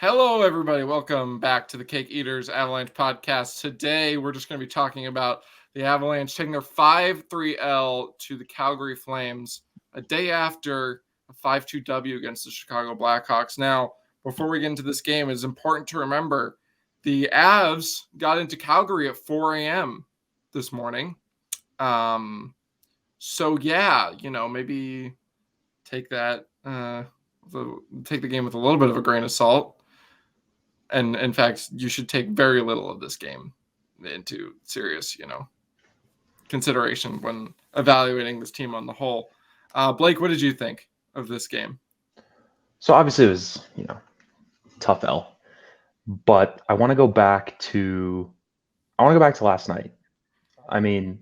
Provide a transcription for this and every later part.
Hello, everybody. Welcome back to the Cake Eaters Avalanche podcast. Today, we're just going to be talking about the Avalanche taking their 5-3 to the Calgary Flames a day after a 5-2 against the Chicago Blackhawks. Now, before we get into this game, it's important to remember the Avs got into Calgary at 4 a.m. this morning. Maybe take that, take the game with a little bit of a grain of salt. And in fact, you should take very little of this game into serious, consideration when evaluating this team on the whole. Blake, what did you think of this game? So obviously it was, tough L. But I want to go back to last night. I mean,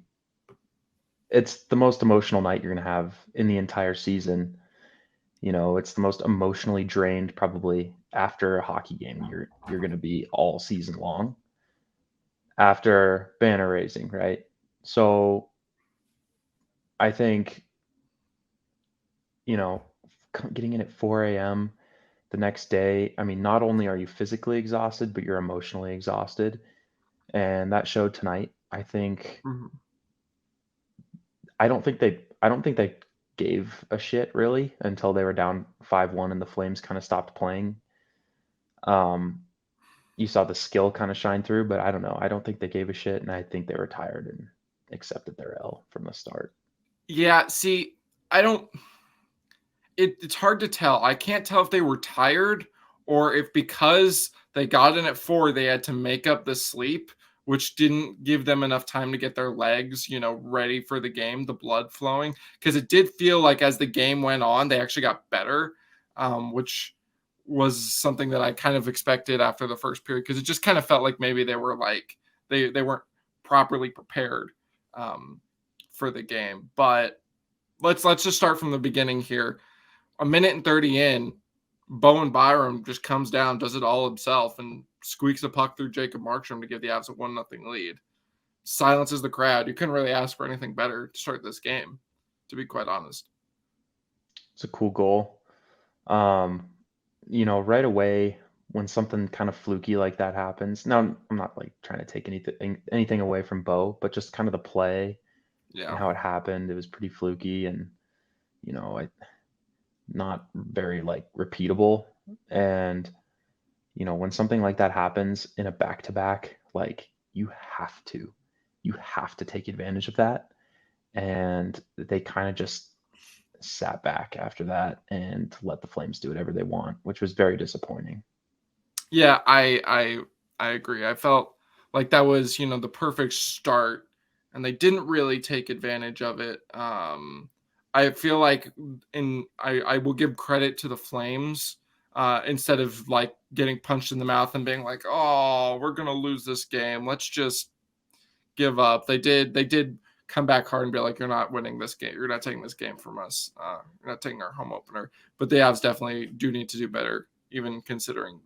it's the most emotional night you're going to have in the entire season. It's the most emotionally drained probably after a hockey game you're going to be all season long after banner raising, right? So I think getting in at 4 a.m. the next day, I mean, not only are you physically exhausted, but you're emotionally exhausted. And that showed tonight. I don't think they gave a shit really until they were down 5-1 and the Flames kind of stopped playing. You saw the skill kind of shine through, but I don't know. I don't think they gave a shit, and I think they were tired and accepted their L from the start. Yeah, see, it's hard to tell. I can't tell if they were tired or if because they got in at 4, they had to make up the sleep, which didn't give them enough time to get their legs, ready for the game, the blood flowing. Because it did feel like as the game went on, they actually got better, which was something that I kind of expected after the first period, because it just kind of felt like maybe they were like, they weren't properly prepared for the game. But let's just start from the beginning here. A minute and 30 in, Bowen Byram just comes down, does it all himself, and squeaks a puck through Jacob Markstrom to give the Avs a 1-0 lead. Silences the crowd. You couldn't really ask for anything better to start this game, to be quite honest. It's a cool goal. Right away when something kind of fluky like that happens. Now, I'm not like trying to take anything away from Bo, but just kind of the play and how it happened. It was pretty fluky and not very like repeatable. And when something like that happens in a back-to-back, like you have to take advantage of that. And they kind of just sat back after that and let the Flames do whatever they want, which was very disappointing. Yeah, I agree. I felt like that was, the perfect start, and they didn't really take advantage of it. I feel like I will give credit to the Flames instead of like getting punched in the mouth and being like, oh, we're gonna lose this game, let's just give up. They did come back hard and be like, you're not winning this game, you're not taking this game from us, you're not taking our home opener. But the Avs definitely do need to do better, even considering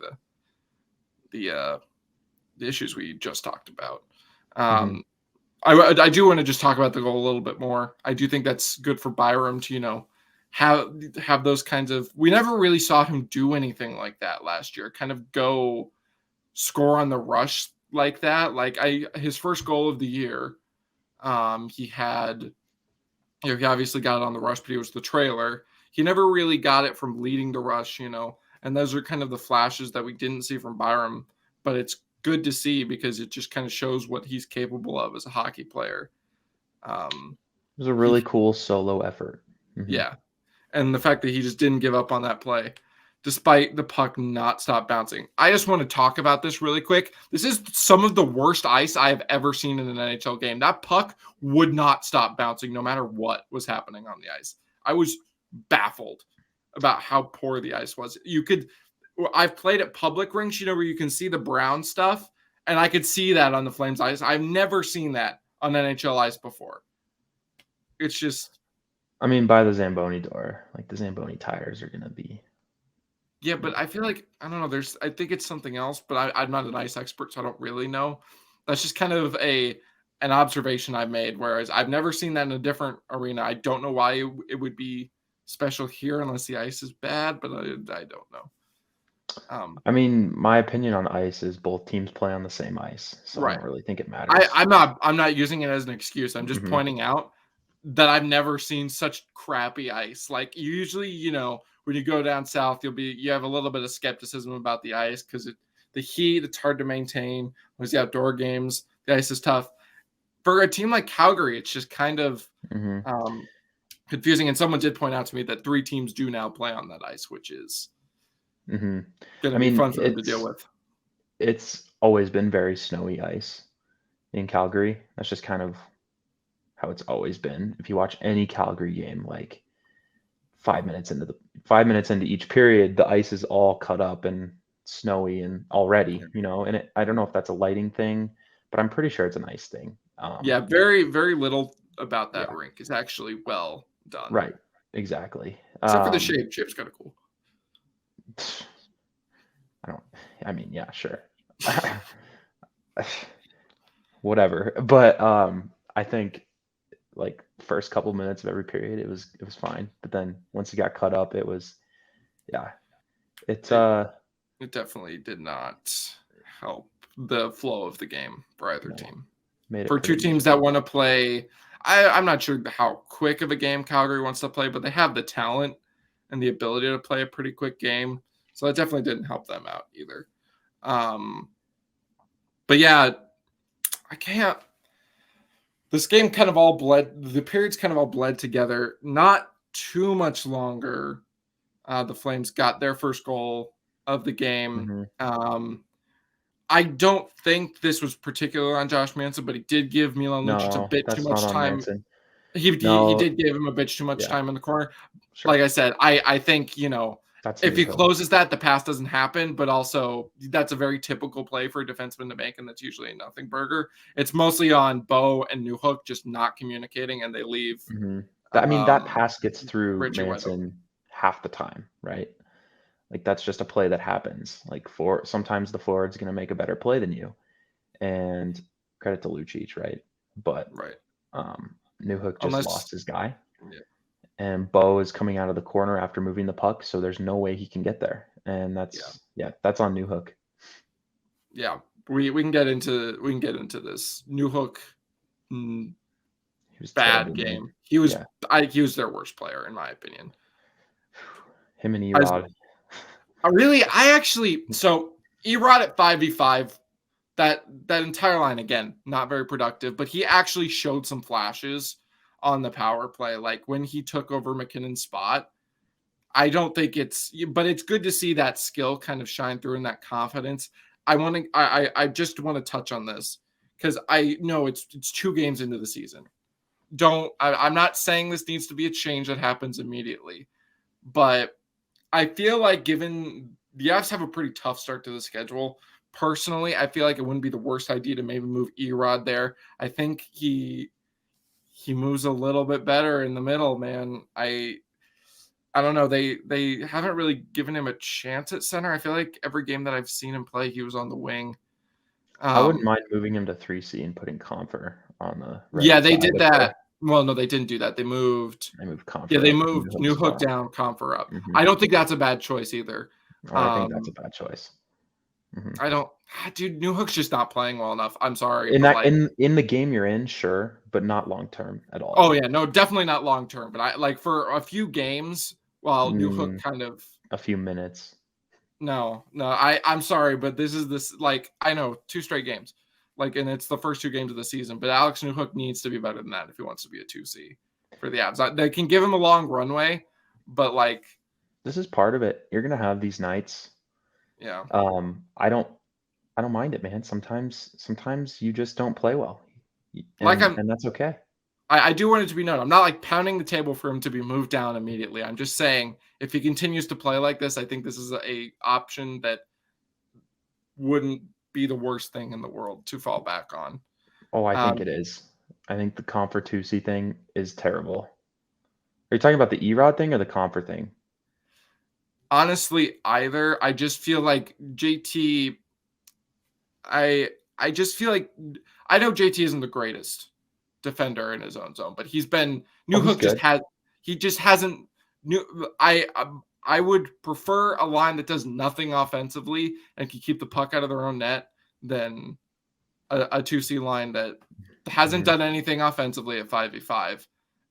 the issues we just talked about. I do want to just talk about the goal a little bit more. I do think that's good for Byram to, have those kinds of, we never really saw him do anything like that last year, kind of go score on the rush like that. Like his first goal of the year, he had, he obviously got it on the rush, but he was the trailer. He never really got it from leading the rush, and those are kind of the flashes that we didn't see from Byram, but it's good to see because it just kind of shows what he's capable of as a hockey player. It was a really cool solo effort. Yeah. And the fact that he just didn't give up on that play, despite the puck not stop bouncing. I just want to talk about this really quick. This is some of the worst ice I have ever seen in an NHL game. That puck would not stop bouncing no matter what was happening on the ice. I was baffled about how poor the ice was. I've played at public rinks, where you can see the brown stuff, and I could see that on the Flames ice. I've never seen that on NHL ice before. It's just, I mean, by the Zamboni door, like the Zamboni tires are going to be. Yeah, but I feel like, I don't know, I think it's something else, but I'm not an ice expert, so I don't really know. That's just kind of an observation I've made, whereas I've never seen that in a different arena. I don't know why it would be special here unless the ice is bad, but I don't know. Um, I mean, my opinion on ice is both teams play on the same ice, so I right. don't really think it I, matters. I'm not I'm not using it as an excuse. I'm just Hmm. pointing out that I've never seen such crappy ice. Like usually, when you go down south, you have a little bit of skepticism about the ice because the heat, it's hard to maintain. There's the outdoor games, the ice is tough. For a team like Calgary, it's just kind of Hmm. um, confusing. And someone did point out to me that 3 teams do now play on that ice, which is Hmm. going to I be mean, fun for them to deal with. it's always been very snowy ice in Calgary. That's just kind of how it's always been. If you watch any Calgary game, like 5 minutes into each period, the ice is all cut up and snowy and already, and I don't know if that's a lighting thing, but I'm pretty sure it's an ice thing. Yeah, very, very little about that Yeah, rink is actually well done. right, exactly. Except for the shape. Shape's kind of cool. I don't. I mean, yeah, sure. Whatever. But I think like first couple minutes of every period it was fine. But then once it got cut up, it was yeah. It's It it definitely did not help the flow of the game for either no, team. made it For two pretty teams that miserable. want to play, I'm not sure how quick of a game Calgary wants to play, but they have the talent and the ability to play a pretty quick game. So that definitely didn't help them out either. Um, but yeah, I can't. This game kind of all bled. The periods kind of all bled together. Not too much longer. The Flames got their first goal of the game. Hmm. I don't think this was particular on Josh Manson, but he did give Milan Lucic a No, bit too that's not much on time. Manson. He No, did give him a bit too much yeah, time in the corner. Like sure. I said, I think That's if new he hook. closes that, the pass doesn't happen. But also, that's a very typical play for a defenseman to make, and that's usually a nothing burger. It's mostly on Bo and Newhook just not communicating, and they leave Hmm. I mean, that pass gets through Richie wide open. Manson half the time, right? Like that's just a play that happens. Like sometimes the forward's gonna make a better play than you. And credit to Lucic, right? But Right. Newhook just Unless lost his guy, yeah, and Bo is coming out of the corner after moving the puck, so there's no way he can get there, and yeah. that's on Newhook. Yeah. We can get into this. Newhook, mm, He was bad terrible, man. game. Yeah, He was their worst player in my opinion. him and I Erod. I actually so Erod at 5v5, that entire line again, not very productive, but he actually showed some flashes on the power play. Like when he took over McKinnon's spot. I don't think but it's good to see that skill kind of shine through and that confidence. I just want to touch on this because I know it's 2 games into the season. I'm not saying this needs to be a change that happens immediately, but I feel like given the Avs have a pretty tough start to the schedule, personally, I feel like it wouldn't be the worst idea to maybe move Erod there. I think he moves a little bit better in the middle, man. I don't know. They haven't really given him a chance at center. I feel like every game that I've seen him play, he was on the wing. I wouldn't Um, mind moving him to 3C and putting Comfer on the yeah, right they side did of the. that. Well, no, they didn't do that. They moved. I moved Yeah, Comfer they up to moved Newhook's New Hook spot. down, Comfer up. Hmm. I don't think that's a bad choice either. Oh, I think that's a Um, bad choice. Hmm. I don't, dude. New Hook's just not playing well enough. I'm sorry, In but that like, in the game you're in, sure, but not long term at oh all. yeah, no, definitely not long term. But I like for a few games while New Hook Mm, kind of. a few minutes. No, I'm sorry, but this like I know 2 straight games, like, and it's the first 2 games of the season. But Alex Newhook needs to be better than that if he wants to be a 2C for the Avs. They can give him a long runway, but like, This is part of it. You're gonna have these nights. yeah, I don't mind it, man. Sometimes you just don't play well, like and that's okay. I do want it to be known. I'm not like pounding the table for him to be moved down immediately. I'm just saying if he continues to play like this, I think this is a option that wouldn't be the worst thing in the world to fall back on. Oh, I think Um, it is. I think the Comfer 2C thing is terrible. Are you talking about the Erod thing or the Comfer thing? Honestly, either. I just feel like JT. I just feel like I know JT isn't the greatest defender in his own zone, but he's been Oh, he's Newhook just good. had he just hasn't new I I would prefer a line that does nothing offensively and can keep the puck out of their own net than a 2C line that hasn't done anything offensively at 5v5,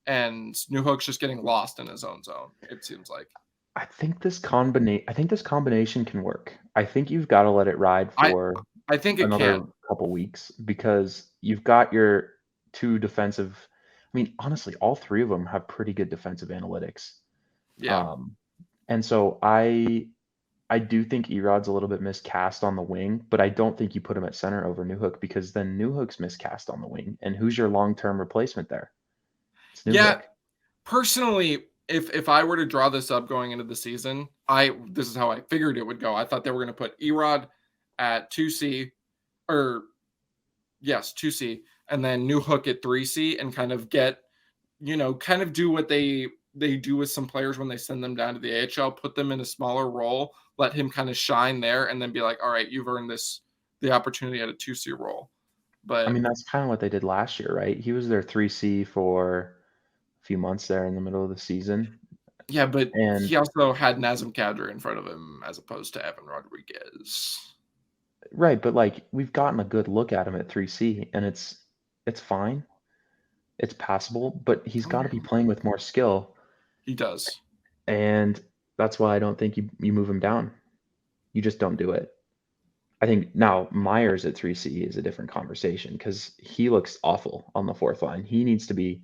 and Newhook's just getting lost in his own zone, it seems like. I think this combination can work. I think you've got to let it ride I for I think it another can. couple weeks because you've got your two defensive. I mean, honestly, all three of them have pretty good defensive analytics. Yeah. And so I do think Erod's a little bit miscast on the wing, but I don't think you put him at center over Newhook because then Newhook's miscast on the wing. And who's your long-term replacement there? It's Yeah, Newhook. personally, if I were to draw this up going into the season, this is how I figured it would go. I thought they were going to put Erod at 2C, or yes, 2C, and then Newhook at 3C, and kind of kind of do what they do with some players when they send them down to the AHL, put them in a smaller role, let him kind of shine there, and then be like, all right, you've earned the opportunity at a 2C role. I But mean, that's kind of what they did last year, right? He was their 3C for a few months there in the middle of the season. yeah, but And he also had Nazem Kadri in front of him as opposed to Evan Rodriguez. right, but like we've gotten a good look at him at 3C and it's fine. It's passable, but he's got to be playing with more skill. He does. And that's why I don't think you move him down. You just don't do it. I think now Myers at 3C is a different conversation because he looks awful on the fourth line. He needs to be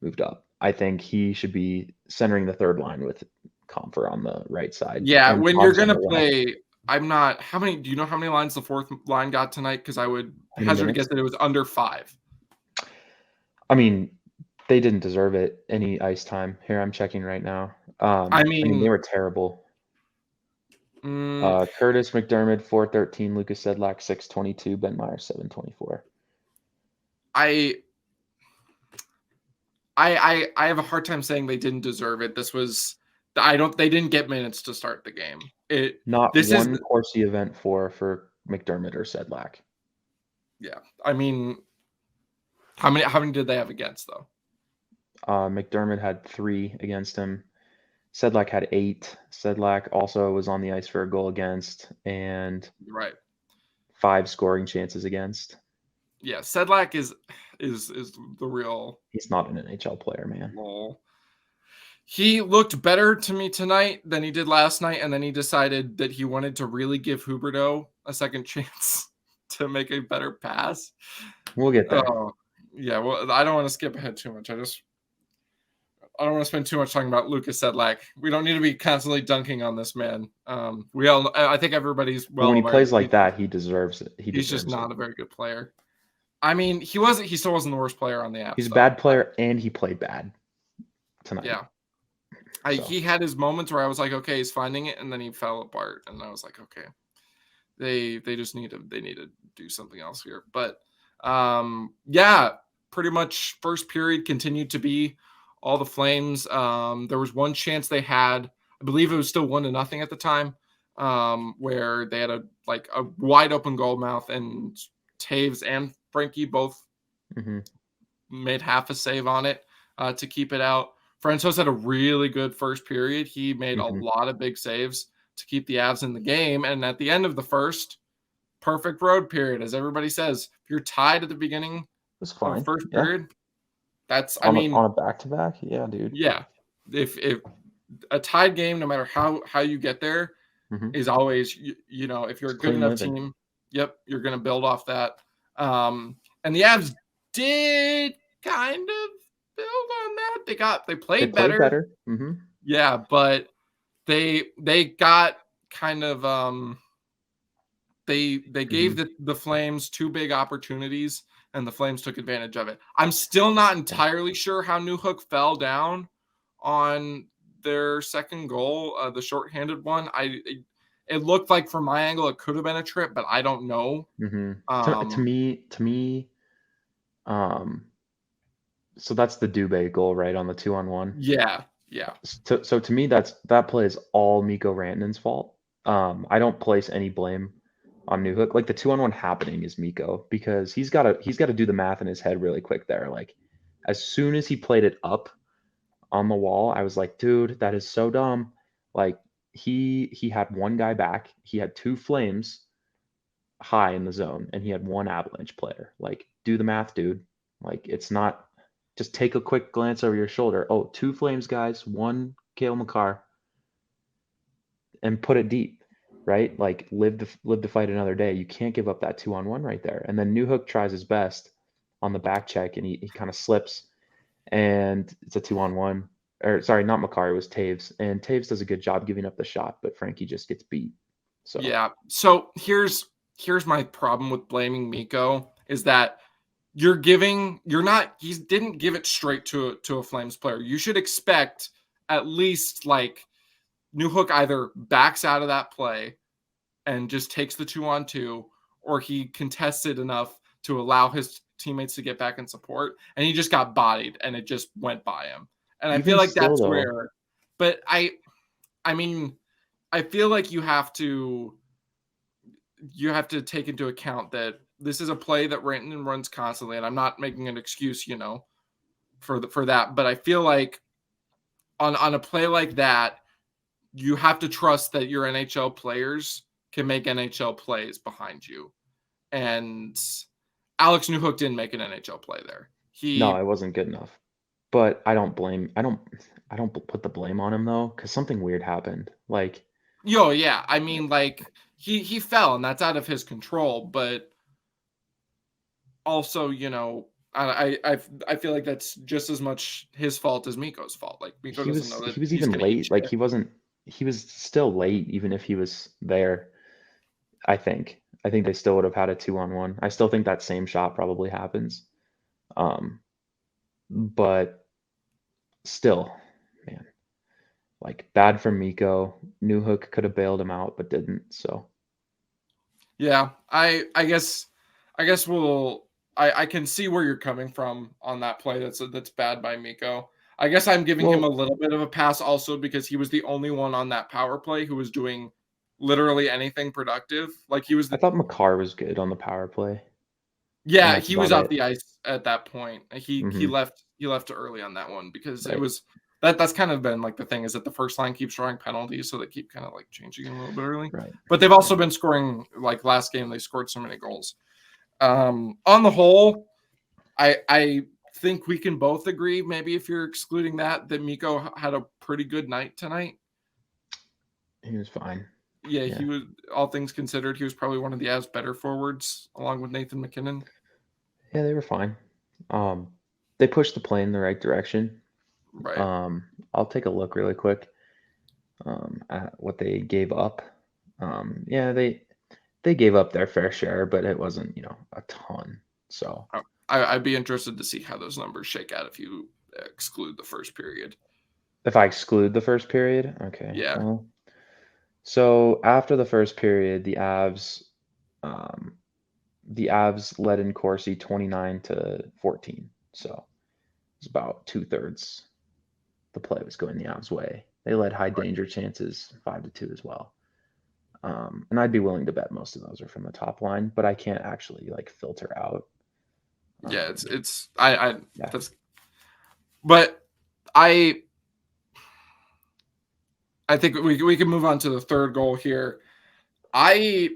moved up. I think he should be centering the third line with Comfer on the right side. Yeah, And when you're Cobbs on gonna the left. play, I'm not. How many? Do you know how many lines the fourth line got tonight? Because I would How many hazard to minutes? guess that it was under 5. I mean, they didn't deserve it any ice time. Here, I'm checking right now. I I mean, they mean, were terrible. mm, Curtis McDermott 413, Lucas Sedlak 622, Ben Myers 724. I I have a hard time saying they didn't deserve it. This was I don't. They didn't get minutes to start the game. Not This is one Corsi event for McDermott or Sedlak. yeah. I mean, how many did they have against though? McDermott had 3 against him. Sedlak had 8. Sedlak also was on the ice for a goal against and Right. 5 scoring chances against. Yeah, Sedlak is the real He's not an NHL player, man. role. He looked better to me tonight than he did last night, and then he decided that he wanted to really give Huberdeau a second chance to make a better pass. We'll get there. Oh, yeah. Well, I don't want to skip ahead too much. I don't want to spend too much talking about Lucas Sedlak. We don't need to be constantly dunking on this man. I think everybody's But well when he aware plays that like that, he deserves it. He he's just deserves it. not a very good player. I mean, he still wasn't the worst player on the Avs. He's a though. bad player, and he played bad tonight. Yeah. So. He had his moments where I was like, okay, he's finding it, and then he fell apart, and I was like, okay, they just need to do something else here. But yeah, pretty much first period continued to be all the Flames. There was one chance they had, I believe it was still 1-0 at the time, where they had a wide open goal mouth, and Taves and Frankie both made half a save on it to keep it out. Francouz had a really good first period. He made a lot of big saves to keep the Avs in the game. And at the end of the first, perfect road period, as everybody says. If you're tied at the beginning of the first period, that's on a back-to-back. Yeah, dude. Yeah. If a tied game, no matter how you get there, is always if you're a good enough team, yep, you're going to build off that. And the Avs did kind of build on that. They played better. Yeah, but they got kind of they gave the Flames 2 big opportunities, and the Flames took advantage of it. I'm still not entirely sure how Newhook fell down on their second goal, the shorthanded one. It looked like from my angle it could have been a trip, but I don't know. To me, so that's the Dubé goal, right, on the 2-on-1. Yeah. So to me, that play is all Mikko Rantanen's fault. I don't place any blame on Newhook. Like the 2-on-1 happening is Mikko because he's got to do the math in his head really quick there. Like as soon as he played it up on the wall, I was like, dude, that is so dumb. Like he had one guy back. He had two Flames high in the zone, and he had one Avalanche player. Like, do the math, dude. Like, it's not just take a quick glance over your shoulder. Oh, two Flames guys, one Cale Makar, and put it deep, right? Like, live to fight another day. You can't give up that 2-on-1 right there. And then Newhook tries his best on the back check, and he kind of slips, and it's a 2-on-1. Or sorry, not Makar, it was Taves, and Taves does a good job giving up the shot, but Frankie just gets beat. So Yeah. So here's my problem with blaming Miko is that you're not he didn't give it straight to a Flames player. You should expect at least like New Hook either backs out of that play and just takes the 2-on-2, or he contested enough to allow his teammates to get back and support, and he just got bodied and it just went by him. And I feel even like still, that's though, where, but I mean, I feel like you have to take into account that this is a play that Rantanen runs constantly, and I'm not making an excuse, for that. But I feel like on a play like that, you have to trust that your NHL players can make NHL plays behind you. And Alex Newhook didn't make an NHL play there. no, He, it wasn't good enough. But I don't put the blame on him though, because something weird happened. Like yeah, I mean, like he fell, and that's out of his control. But also, I feel like that's just as much his fault as Miko's fault. Like Miko he doesn't was know that he was he's even going to eat late. Like shit. he was still late, even if he was there. I think they still would have had a 2-on-1. I still think that same shot probably happens. Um, but still, man, like bad for Miko. Newhook could have bailed him out, but didn't. So Yeah, I guess I can see where you're coming from on that play. That's bad by Miko. I guess I'm giving him a well, little bit of a pass also because he was the only one on that power play who was doing literally anything productive. Like he was I the thought Makar was good on the power play, and Yeah, that's he was about off it. the ice at that point. He Hmm. left early on that one because it Right, was that's kind of been like the thing is that the first line keeps drawing penalties, so they keep kind of like changing a little bit early. right, But they've right. also been scoring like last game they scored so many goals. On the whole, I think we can both agree, maybe if you're excluding that Miko had a pretty good night tonight. He was fine. Yeah, he Yeah. was all things considered, he was probably one of the Avs better forwards along with Nathan McKinnon. Yeah, they were fine. Um, they pushed the plane in the right direction. Right. I'll take a look really quick at what they gave up. Yeah, they gave up their fair share, but it wasn't, a ton. So I'd be interested to see how those numbers shake out if you exclude the first period. if I exclude the first period, okay. Yeah. Well, so after the first period, um, the Avs led in Corsi 29-14. So it's about 2/3 the play was going the Avs' way. They led high Right. danger chances 5-2 as well. And I'd be willing to bet most of those are from the top line, but I can't actually like filter out. Yeah, Um, it's I yeah, that's but I I think we can move on to the third goal here. I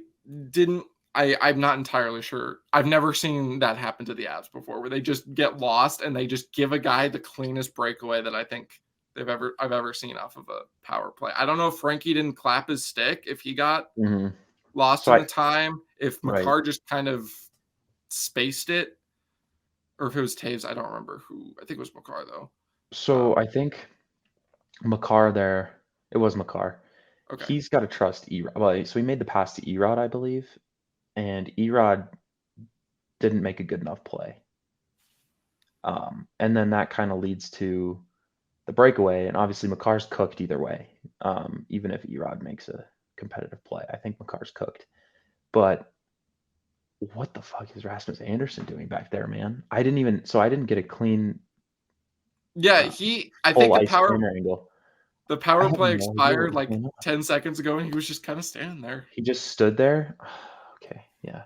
didn't I'm not entirely sure. I've never seen that happen to the Avs before where they just get lost and they just give a guy the cleanest breakaway that I think I've ever seen off of a power play. I don't know if Frankie didn't clap his stick, if he got hmm. lost So in I the time, if right. Makar just kind of spaced it, or if it was Taves. I don't remember who. I think it was Makar though. So I think Makar there. It was Makar. Okay. He's got to trust Erod. Well, so he made the pass to Erod, I believe, and Erod didn't make a good enough play. And then that kind of leads to the breakaway, and obviously Makar's cooked either way. Even if Erod makes a competitive play, I think Makar's cooked. But what the fuck is Rasmus Anderson doing back there, man? I didn't get a clean Yeah, uh, I think full the ice power camera angle. the I power have play no idea what expired was like going on. 10 seconds ago, and he was just kind of standing there. He just stood there. Okay, yeah,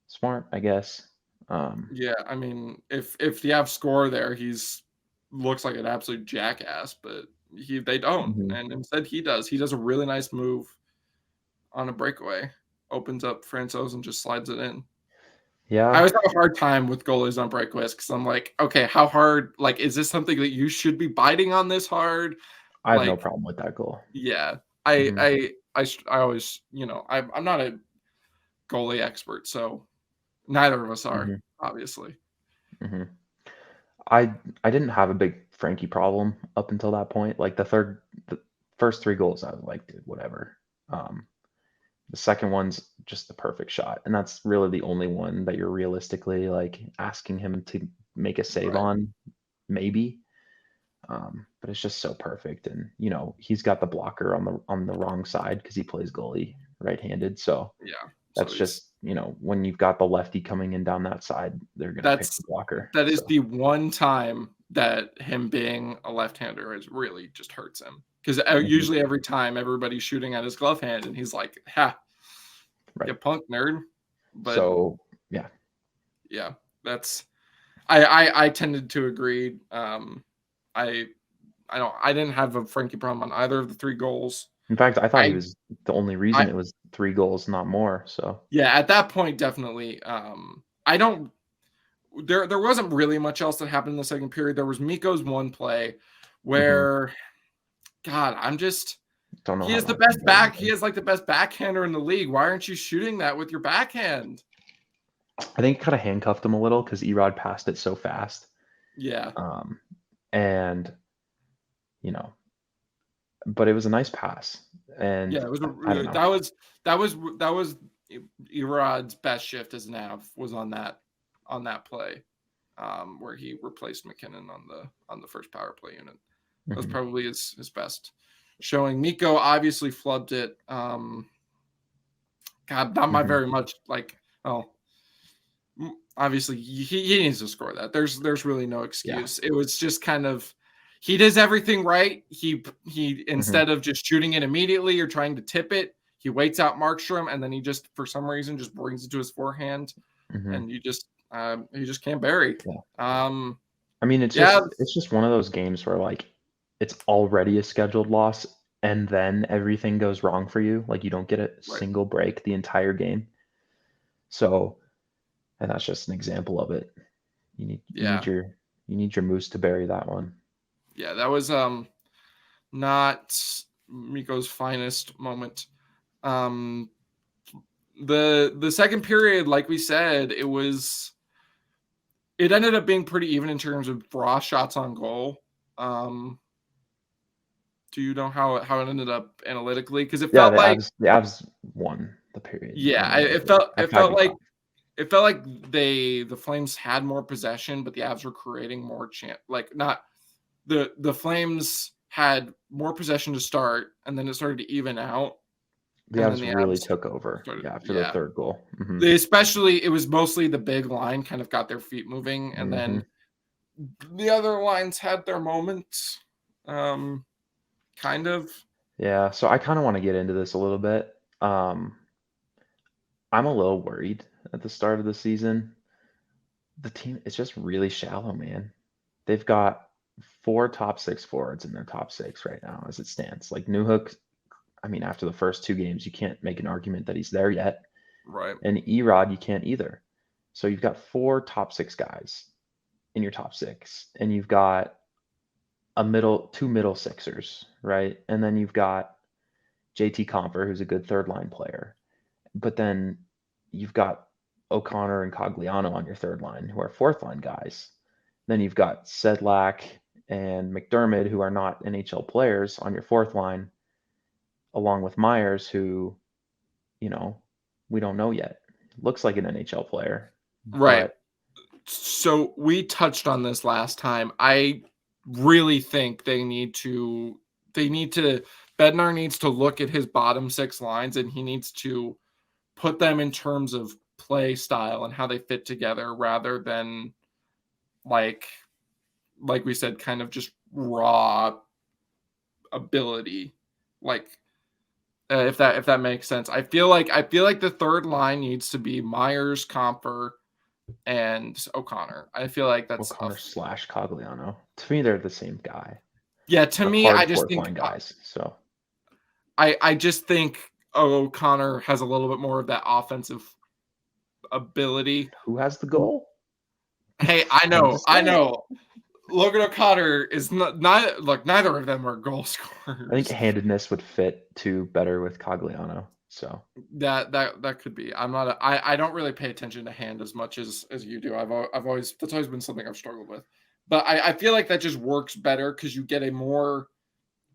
smart, I guess. Um, Yeah, I mean, if the Avs score there, he's looks like an absolute jackass. But They don't, Mhm. and instead he does. He does a really nice move on a breakaway, opens up Francouz and just slides it in. I Yeah, always have a hard time with goalies on breakaways because I'm like, okay, how hard? Like, is this something that you should be biting on this hard? I have no Like, problem with that goal. yeah, Mhm, I always, I'm not a goalie expert, so neither of us are, mhm, obviously. mhm. I didn't have a big Frankie problem up until that point. Like the first 3 goals, I was like, "Dude, whatever." Um, the second one's just the perfect shot, and that's really the only one that you're realistically, like, asking him to make a save Right. on, maybe. But it's just so perfect, and, he's got the blocker on the wrong side because he plays goalie right-handed, so Yeah. So that's he's just, when you've got the lefty coming in down that side, they're gonna pick that's the blocker, that is so the one time that him being a left-hander is really just hurts him because mhm, usually every time everybody's shooting at his glove hand and he's like, "Ha, you right. punk nerd." But So, yeah. yeah, that's I tended to agree. I I didn't have a Frankie problem on either of the 3 goals. In fact, I thought he I was the only reason I it was 3 goals, not more, so Yeah, at that point, definitely. I don't. There wasn't really much else that happened in the second period. There was Miko's one play mhm. where, God, I'm just. Don't know He how is the that can best go back. He either. is like the best backhander in the league. Why aren't you shooting that with your backhand? I think it kinda handcuffed him a little because Erod passed it so fast, Yeah, um, and, you know but it was a nice pass, and yeah. It was I don't know. that was Erod's best shift as Nav was on that play, where he replaced McKinnon on the first power play unit. That was Mhm, probably his best showing. Miko obviously flubbed it. God, not my mhm. very much like. Oh, obviously he needs to score that. There's really no Yeah. excuse. It was just kind of he does everything right. He Mhm, instead of just shooting it immediately or trying to tip it, he waits out Markstrom and then he just for some reason just brings it to his forehand mhm. and you just can't bury. Yeah. Um, I mean, it's yeah, just it's just one of those games where, like, it's already a scheduled loss, and then everything goes wrong for you, like, you don't get a right. single break the entire game. So and that's just an example of it. You need you need Yeah, your you need your moose to bury that one. yeah, that was not Miko's finest moment. Um, the second period, like we said, it ended up being pretty even in terms of raw shots on goal. Um, do you know how it ended up analytically? Because Yeah, the Avs won the period yeah, analytically at 5v5. it felt like the Flames had more possession, but the Avs were creating more chance. Like not the Flames had more possession to start, and then it started to even out, The and then Avs the really Avs took over, started. yeah, after the Yeah, 3rd goal. Mhm, they especially it was mostly the big line kind of got their feet moving, and mhm. then the other lines had their moments. Um, kind of. Yeah, so I kinda wanna get into this a little bit. I'm a little worried at the start of the season. The team is just really shallow, man. They've got 4 top 6 forwards in their top 6 right now as it stands. Like, Newhook, I mean, after the first 2 games, you can't make an argument that he's there yet, Right. and Erod, you can't either. So you've got 4 top 6 guys in your top 6, and you've got a middle 2 middle sixers, right? And then you've got JT Compher, who's a good third line player. But then you've got O'Connor and Cogliano on your third line, who are fourth line guys. Then you've got Sedlak and McDermott, who are not NHL players, on your fourth line, along with Myers, who, you know, we don't know yet. Looks like an NHL player, Right. but So we touched on this last time. I really think they need to Bednar needs to look at his bottom six lines and he needs to put them in terms of play style and how they fit together rather than like like we said, kind of just raw ability. Like if that makes sense. I feel like the third line needs to be Myers, Comfer, and O'Connor. I feel like that's a O'Connor slash Cogliano. To me, they're the same guy. Yeah, to They're me, I hard just fourth think line guys. So I just think O'Connor has a little bit more of that offensive ability. who has the goal? Hey, I'm just I saying. know. Logan O'Connor is not look. Neither of them are goal I think scorers. handedness would fit too better with Cogliano. So That could be. I don't really pay attention to hand as much as you do. I've always that's always been something I've struggled with. But I feel like that just works better because you get a more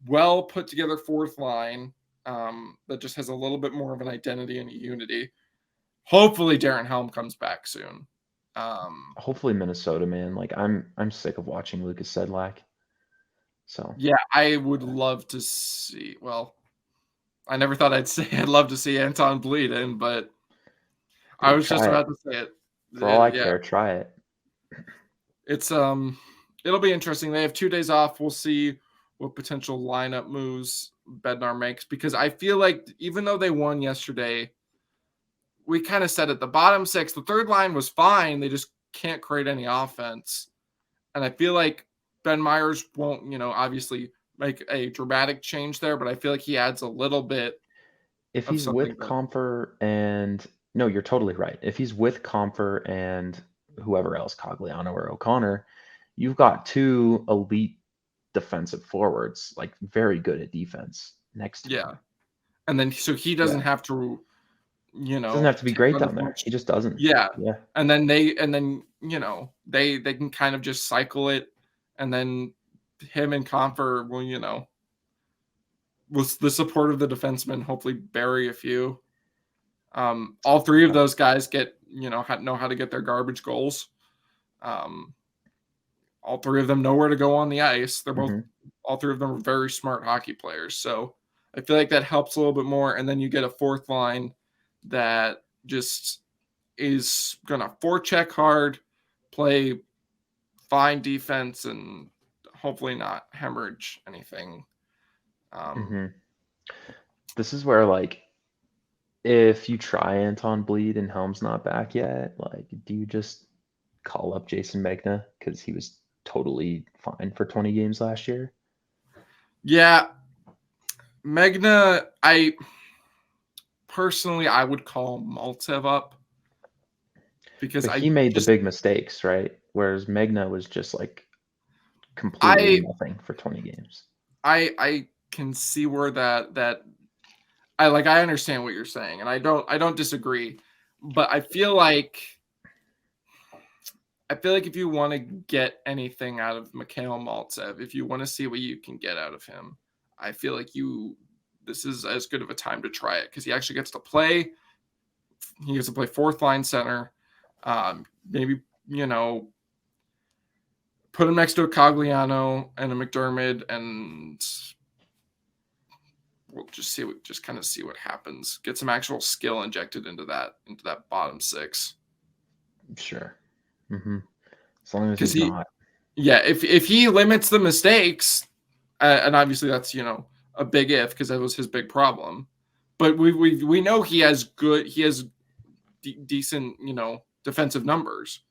well put together fourth line that just has a little bit more of an identity and a unity. Hopefully, Darren Helm comes back soon. Um, hopefully Minnesota, man. Like I'm sick of watching Lucas Sedlak. So yeah, I would love to see. Well, I never thought I'd say I'd love to see Anton bleed in, but I dude, was just try it. about to say it. For all I Yeah, care, try it. it's it'll be interesting. They have 2 days off. We'll see what potential lineup moves Bednar makes because I feel like even though they won yesterday, we kind of said at the bottom six, the third line was fine. They just can't create any offense. And I feel like Ben Myers won't, obviously make a dramatic change there, but I feel like he adds a little bit If of he's something with that, Comfer and no, you're totally right. If he's with Comfer and whoever else, Cogliano or O'Connor, you've got two elite defensive forwards, like very good at defense next to yeah. him. And then so he doesn't Yeah. have to, Doesn't have to be take great on as down there. much. He just doesn't. Yeah. Yeah. They can kind of just cycle it and then him and Confer will, with the support of the defenseman, hopefully bury a few. All three of Yeah. those guys know how to get their garbage goals. Um, all three of them know where to go on the ice. hmm All three of them are very smart hockey players. So I feel like that helps a little bit more. And then you get a fourth line that just is gonna forecheck hard, play fine defense, and hopefully not hemorrhage anything. Um, hmm This is where like if you try Anton Bleed and Helm's not back yet, like do you just call up Jason Megna because he was totally fine for 20 games last year? yeah, Megna, I would call Maltsev up because But he made the big mistakes, right? Whereas Megna was just like completely I nothing for 20 games. I can see where that I understand what you're saying, and I don't disagree, but I feel like if you want to get anything out of Mikhail Maltsev, if you want to see what you can get out of him, I feel like this is as good of a time to try it because he actually gets to play. He gets to play fourth line center. Maybe put him next to a Cogliano and a McDermott, and we'll just kind of see what happens. Get some actual skill injected into that bottom six. Sure. hmm As long as Because he's not. yeah, if he limits the mistakes, and obviously that's a big if because that was his big problem. But we know he has decent defensive numbers.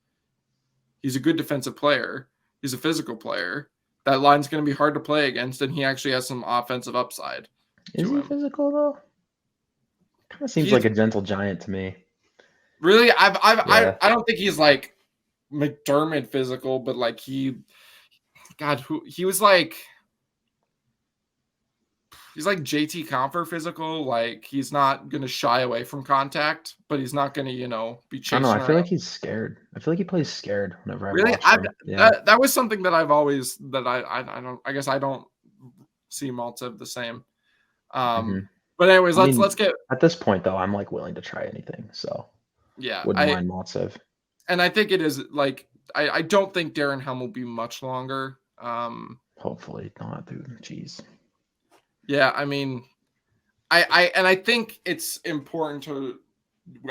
He's a good defensive player. He's a physical player. That line's going to be hard to play against, and he actually has some offensive upside Is to he him. physical though? Kind of seems He's like a gentle giant to me. really, Yeah. I don't think he's like McDermott physical, but like God, who he was like. He's like JT Comfer physical. Like he's not gonna shy away from contact, but he's not gonna be I don't know. I chasing feel around. like he's scared. I feel like he plays scared whenever I've Really, watched him. Yeah. that was something that I've always that I don't I guess I don't see Maltsev the same. hmm But anyways, I let's mean, get at this point though, I'm like willing to try anything. So yeah. wouldn't mind Motsev. I think it is like I don't think Darren Helm will be much longer. Hopefully not, dude. Jeez. Yeah, I mean, I think it's important to.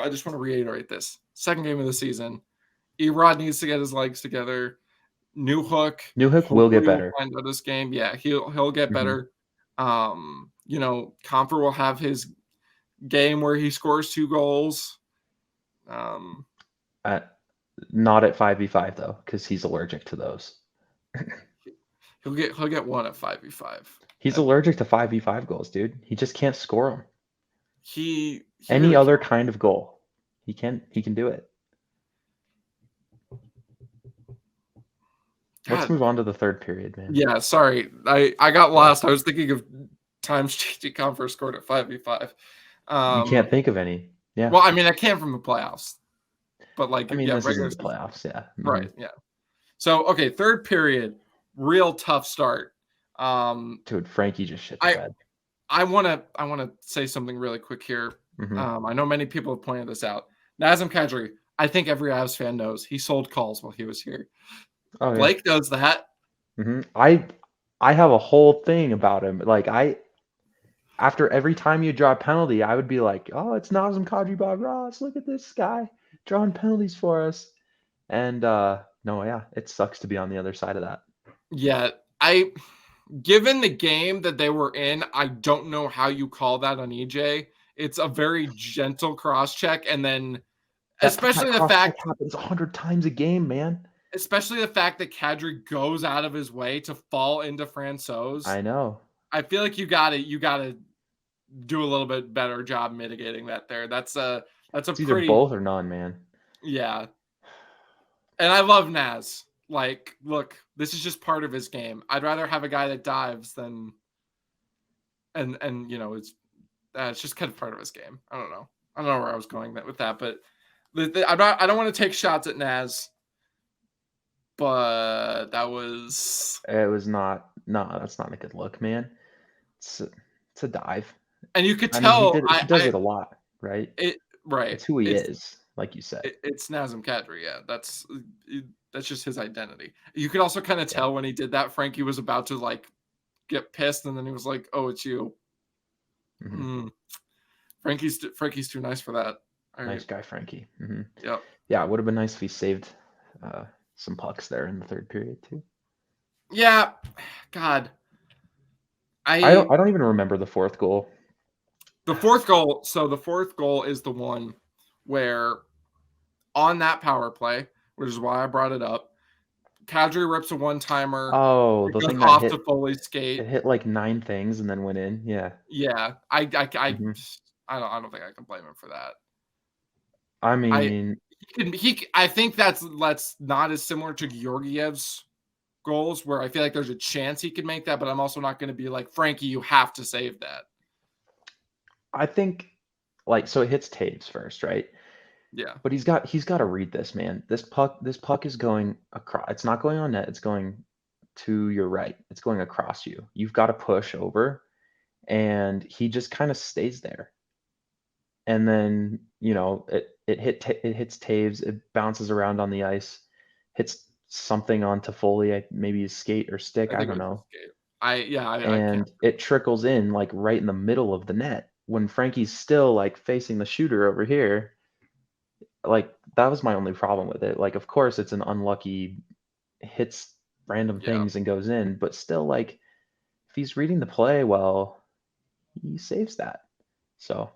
I just want to reiterate this: second game of the season, Erod needs to get his legs together. New Hook New Hook will get hopefully will better. find out this game. Yeah, he'll get hmm better. Comfer will have his game where he scores 2 goals. Um, At not at 5v5 though, because he's allergic to those. He'll get one at 5v5. He's allergic to 5v5 goals, dude. He just can't score them. He Any really other can't. kind of goal, he can do it. Let's God, move on to the third period, man. yeah, sorry. I got Yeah. lost. I was thinking of times JT Confer scored at 5v5. You can't think of any. Yeah. Well, I mean, I can from the playoffs, but like, I mean, yeah, this isn't regular the season. playoffs. Yeah. Right, yeah. So, okay, third period, real tough start. Dude, Frankie just shit the I bed. I wanna say something really quick here. Mhm. I know many people have pointed this out. Nazem Kadri, I think every Avs fan knows he sold calls while he was here. Oh yeah. Blake knows that. I have a whole thing about him. Like after every time you draw a penalty, I would be like, "Oh, it's Nazem Kadri Bob Ross. Look at this guy drawing penalties for us." And no, yeah, it sucks to be on the other side of that. Yeah, given the game that they were in, I don't know how you call that on EJ. It's a very gentle cross check, and then That especially the cross check fact happens 100 times a game, man. especially the fact that Kadri goes out of his way to fall into Francouz. I know. I feel like you gotta do a little bit better job mitigating that there. That's a It's either pretty both or none, man. yeah. And I love Naz. Like, look, this is just part of his game. I'd rather have a guy that dives than and it's just kind of part of his game. I don't know. I don't know where I was going with that, but I don't want to take shots at Naz, but that was It was not. No, that's not a good look, man. It's a, it's a dive. and you could I mean, tell he does it a lot, right? it right. It's who he is, like you said. It's Nazem Kadri. Yeah, that's just his identity. You could also kind of Yeah. tell when he did that. Frankie was about to like get pissed, and then he was like, "Oh, it's you." Hmm. Mm. Frankie's too nice for that. All right. Nice guy, Frankie. Hmm. Yep. Yeah, it would have been nice if he saved some pucks there in the third period too. Yeah. God. I I don't. I don't even remember the fourth goal. the fourth goal. So the fourth goal is the one where on that power play, which is why I brought it up. Kadri rips a one timer. Oh, It the goes thing that off hit. to Foley's It skate. hit like 9 things and then went in. Yeah. Yeah. Hmm. I don't think I can blame him for that. I I mean, I think that's not as similar to Georgiev's goals where I feel like there's a chance he could make that, but I'm also not going to be like Frankie, you have to save that. I think like so it hits Taves first, right? Yeah. But he's got to read this, man. This puck is going across. It's not going on net. It's going to your right. It's going across you. You've got to push over, and he just kind of stays there. And then it hits Taves. It bounces around on the ice, hits something onto Foley, maybe his skate or stick. I I think it don't was know. escape. I can't. And it trickles in like right in the middle of the net when Frankie's still like facing the shooter over here. Like that was my only problem with it. Like, of course, it's an unlucky hits random Yeah. things and goes in, but still, like if he's reading the play well, he saves that. So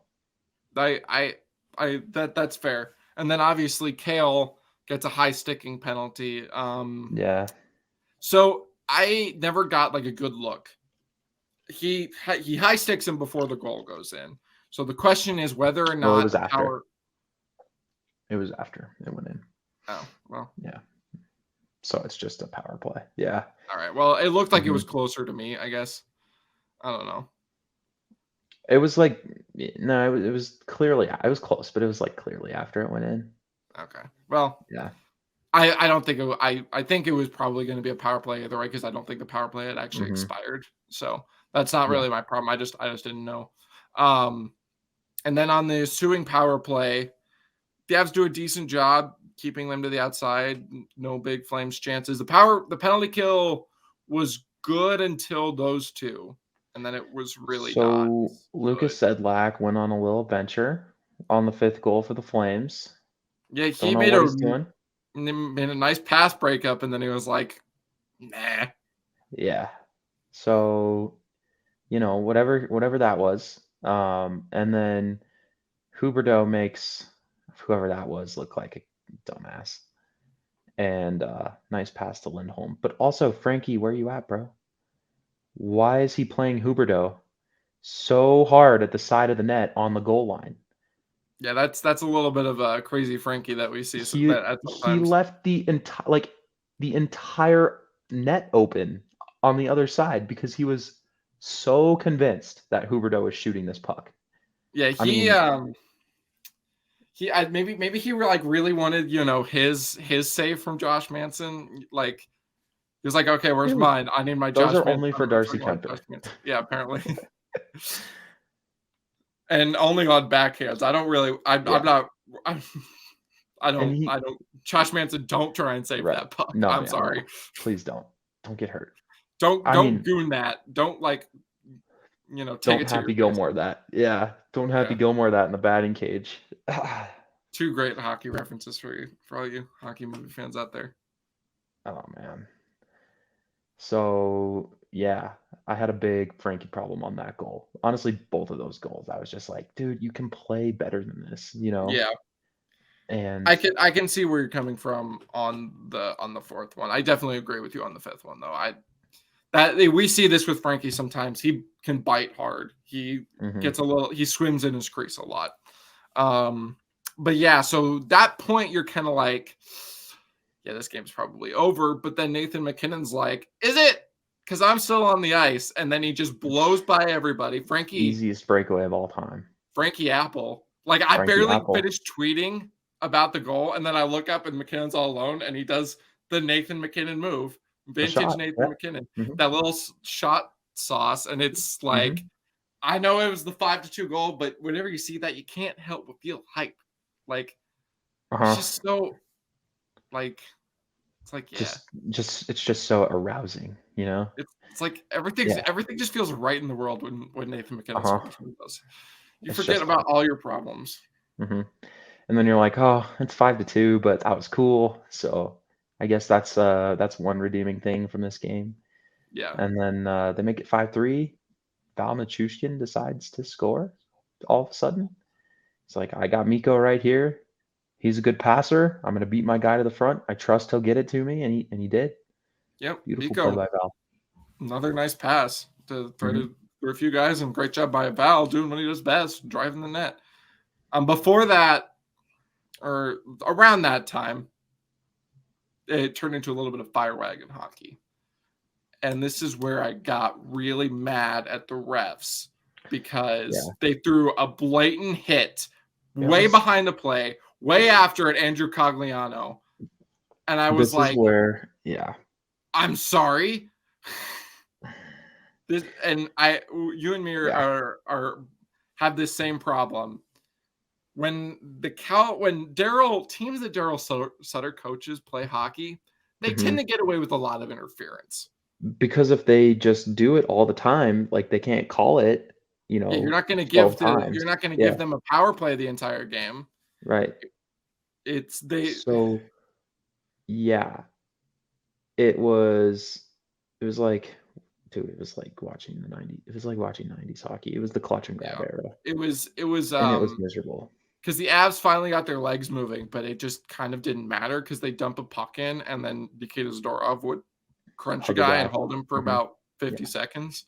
That's fair. And then obviously Kale gets a high sticking penalty. yeah, So I never got like a good look. He high sticks him before the goal goes in. So the question is whether or well, it not was the after. power. It was after it went in. Oh well, Yeah, so it's just a power play. Yeah. all right. Well, it looked like it Hmm. was closer to me. I guess I don't know. It was like no, it was clearly it was close, but it was like clearly after it went in. Okay. Well, Yeah. I don't think I think it was probably going to be a power play either way because I don't think the power play had actually Hmm. expired. So that's not Yeah. really my problem. I just didn't know. Um, and then on the ensuing power play, the Avs do a decent job keeping them to the outside. No big Flames chances. The penalty kill was good until those two, and then it was really not So good. Lucas Sedlak went on a little venture on the fifth goal for the Flames. Yeah, Don't he know what he's doing. made a nice pass breakup, and then he was like, "Nah." Yeah. So, whatever that was. And then Huberdeau makes whoever that was look like a dumbass. And nice pass to Lindholm. But also, Frankie, where you at, bro? why is he playing Huberdeau so hard at the side of the net on the goal line? Yeah, that's a little bit of a crazy Frankie that we see He that at he sometimes. left the entire net open on the other side because he was so convinced that Huberdeau was shooting this puck. Yeah, I mean, maybe he like really wanted his save from Josh Manson. Like he was like, okay, where's dude, mine? I need my those Josh are Manson only on for the Darcy return line. Josh Kemper. Manson. Yeah, apparently. And only on backhands. I don't really. I'm Yeah, not. I'm, I and don't. he I don't. Josh Manson, don't try and save right. that puck. No, I'm yeah, sorry. no. Please don't get hurt. Don't I don't mean, goon that. Don't like take don't it to your Happy face. Gilmore that. Yeah, don't Happy Yeah. Gilmore that in the batting cage. Two great hockey references for you, for all you hockey movie fans out there. Oh man. So yeah, I had a big Frankie problem on that goal. Honestly, both of those goals, I was just like, dude, you can play better than this, you know? Yeah, And I can see where you're coming from on the fourth one. I definitely agree with you on the fifth one though. I that we see this with Frankie sometimes. He can bite hard. He mhm, gets a little. He swims in his crease a lot. Um, but yeah, so that point you're kind of like, yeah, this game's probably over. But then Nathan McKinnon's like, is it? Because I'm still on the ice, and then he just blows by everybody. easiest breakaway of all time. Frankie Apple. Like I Frankie barely Apple. finished tweeting about the goal, and then I look up and McKinnon's all alone, and he does the Nathan McKinnon move, The vintage shot. Yeah. Nathan McKinnon, Mhm, that little shot sauce, and it's like mhm. I know it was the 5-2 goal, but whenever you see that, you can't help but feel hype. Like it's Uh-huh. just so like it's like yeah, Just it's just so arousing, you know? it's like Yeah. everything just feels right in the world when Nathan McKinnon Uh-huh. scores with us. You It's forget just about all your problems. mhm. And then you're like, "Oh, it's 5-2, but that was cool." So, I guess that's one redeeming thing from this game. Yeah. And then, they make it 5-3. Val Nichushkin decides to score all of a sudden. It's like, "I got Miko right here. He's a good passer. I'm gonna beat my guy to the front. I trust he'll get it to me," and he did. Yep. Beautiful play Miko, by Val. another nice pass to throw Mhm, to through a few guys, and great job by Val doing what he does best, driving the net. Before that, or around that time, it turned into a little bit of fire wagon hockey. And this is where I got really mad at the refs yeah. because they threw a blatant hit It way was behind the play, way after it, Andrew Cogliano. And I was this is like, where yeah. I'm sorry. This and I you and me Yeah. are have this same problem. When Daryl teams that Daryl Sutter coaches play hockey, they tend Mhm. to get away with a lot of interference. Because if they just do it all the time, like, they can't call it, Yeah, 12 times. you're not gonna Yeah, give them a power play the entire game. right. It's they So, yeah, it was it was like dude, it was like watching the 90s. It was like watching 90s hockey. It was the clutch and grab yeah. era, It was and it was miserable. because the Avs finally got their legs moving, but it just kind of didn't matter because they dump a puck in and then Nikita Zadorov would crunch a Hug a guy and guy. hold him for Mhm. about 50 Yeah. seconds.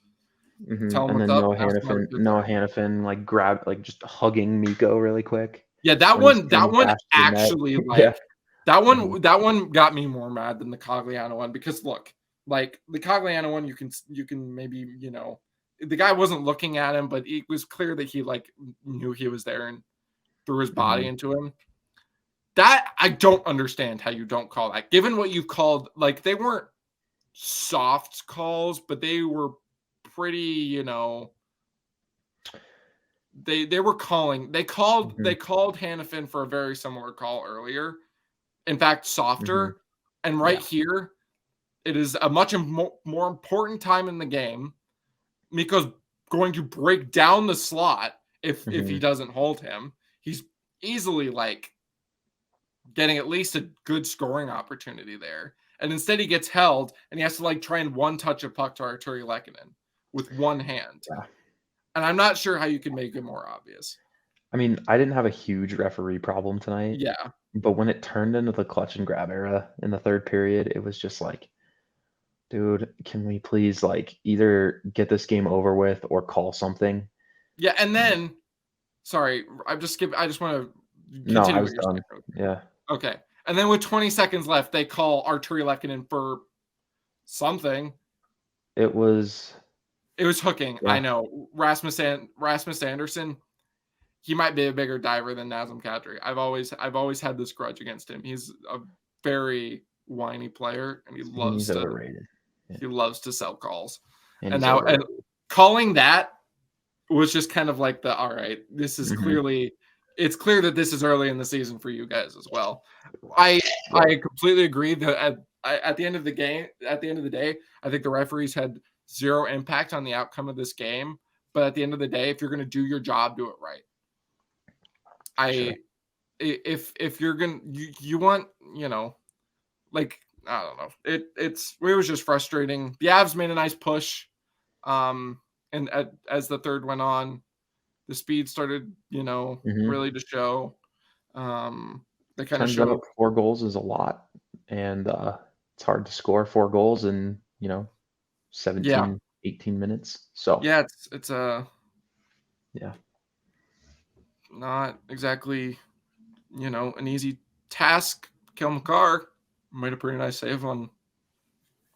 Tell Mhm, him and what's then up, ask him how to get Noah there. Hannafin, like, just hugging Miko really quick Yeah, when he's that turned one back to the net. actually, Yeah. like Mhm, that one got me more mad than the Cogliano one because look, like the Cogliano one, you can maybe the guy wasn't looking at him, but it was clear that he like knew he was there and threw his body mhm, into him. That I don't understand how you don't call that, given what you called. Like they weren't soft calls, but they were pretty, they were calling. mhm. They called Hannafin for a very similar call earlier. In fact, Mhm. softer. And right Yeah. here, it is a much more important time in the game. Miko's going to break down the slot if he Mhm. doesn't hold him. He's easily like getting at least a good scoring opportunity there. And instead he gets held and he has to like try and one touch a puck to Arturi Lehkonen with one hand. Yeah. And I'm not sure how you can make it more obvious. I mean, I didn't have a huge referee problem tonight, Yeah. but when it turned into the clutch and grab era in the 3rd period, it was just like, dude, can we please like either get this game over with or call something? Yeah, and then sorry, I'm just skipping. I just want to No, I continue was what you're done. saying. Yeah, Okay. And then with 20 seconds left, they call Arturi Lehkonen for something. it was. It was hooking. I Yeah, know. Rasmus Anderson, he might be a bigger diver than Nazem Kadri. I've always had this grudge against him. He's a very whiny player and and he's overrated. Yeah, he loves to sell calls. and And he's now and overrated. calling that was just kind of like the all right, this is Hmm. clearly it's clear that this is early in the season for you guys as well. I Right. I completely agree that at the end of the game, at the end of the day, I think the referees had zero impact on the outcome of this game. But at the end of the day, if you're going to do your job, do it right. Sure. I if you're gonna you want like I don't know it was just frustrating. The Avs made a nice push, and as the third went on, the speed started Hmm. really to show. They kind of Turns out showed 4 goals is a lot, and it's hard to score 4 goals in 17, yeah 18 minutes. So yeah it's a yeah. not exactly an easy task. Kel McCarr made a pretty nice save on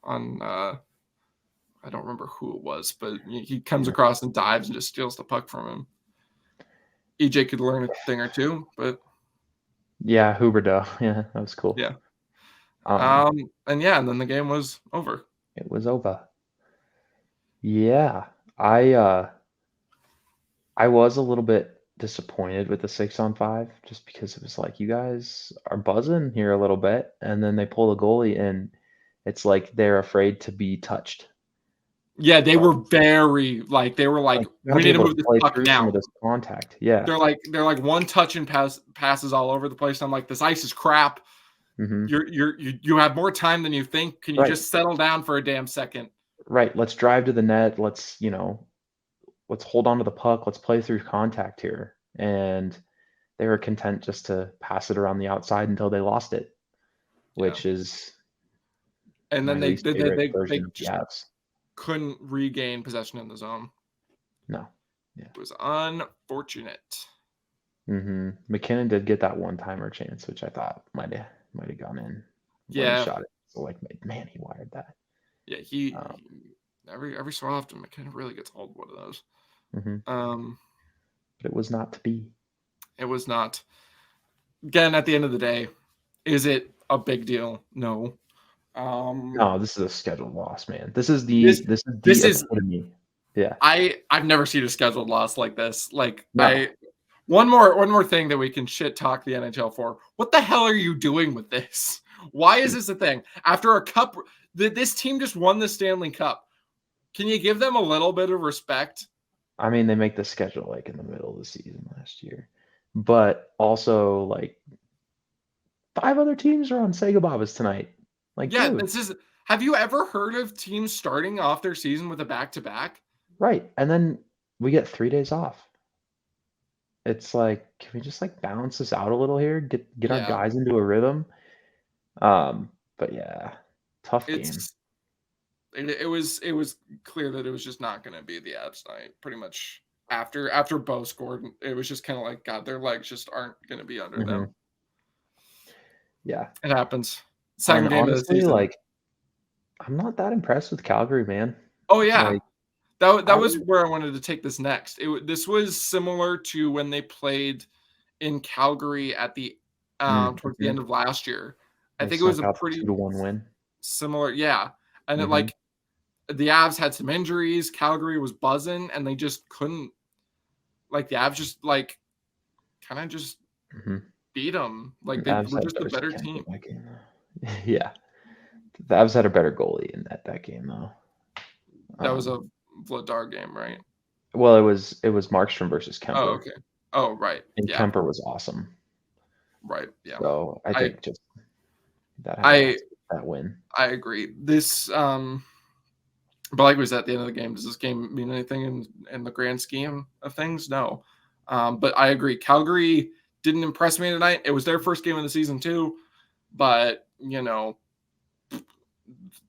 I don't remember who it was, but he comes Yeah. across and dives and just steals the puck from him. EJ could learn a thing or two, but Yeah, Huberdeau. Yeah, that was cool. yeah. Um, And then the game was over. it was over. Yeah. I was a little bit disappointed with the 6-on-5 just because it was like you guys are buzzing here a little bit and then they pull the goalie and it's like they're afraid to be touched. Yeah, they Like, were very they were like, like you gotta we be need to able to move this play puck through some now. of this contact. Yeah. They're like one touch and passes all over the place. I'm like, this ice is crap. Hmm. You have more time than you think. Can you Right. just settle down for a damn second? Right. Let's drive to the net. Let's hold on to the puck. Let's play through contact here. And they were content just to pass it around the outside until they lost it, Yeah. which is And my then least favorite they version of the just Avs. couldn't regain possession in the zone. No. Yeah. It was unfortunate. McKinnon did get that one-timer chance, which I thought might have gone in when he Yeah. shot it. So like, man, he wired that. Yeah, Um, every so often McKenna really gets hold of one of those. hmm Um, But it was not to be. it was not. Again, at the end of the day, is it a big deal? No. No, this is a scheduled loss, man. This is This the this is epitome. Yeah. I've never seen a scheduled loss like this. Like No. one more thing that we can shit talk the NHL for. What the hell are you doing with this? Why is this a thing? After a cup, this team just won the Stanley Cup. Can you give them a little bit of respect? I mean, they make the schedule like in the middle of the season last year, but also like 5 other teams are on Sega Babas tonight. Like, Yeah, dude, this is. Have you ever heard of teams starting off their season with a back-to-back? right? And then we get 3 days off. It's like, can we just like balance this out a little here? Get our Yeah, guys into a rhythm. But yeah, tough game. it's it was clear that it was just not going to be the Abs night. Pretty much after Bo scored, it was just kind of like God, their legs just aren't going to be under Hmm. them. Yeah, It happens. and Second game of the honestly, season. like I'm not that impressed with Calgary, man. Oh yeah, Like that I was was, where I wanted to take this next. This was similar to when they played in Calgary at the towards the mm-hmm. end of last year. I They think it was snuck a out the pretty 2-1 win. similar, yeah. And it Hmm. like the Avs had some injuries. Calgary was buzzing, and they just couldn't. Like the Avs just like kind of just Hmm. beat them. Like they Avs were had just a better better skate team. in that game. Yeah, the Avs had a better goalie in that game though. That was Um, a Vladar game, right? well, it was Markstrom versus Oh, Kemper, okay. Oh, right. and Yeah, Kemper was awesome. right. Yeah. So I I think just that had a lot I to do with that win. I agree. This but like we said at the end of the game, does this game mean anything in the grand scheme of things? No. But I agree. Calgary didn't impress me tonight. It was their first game of the season too, but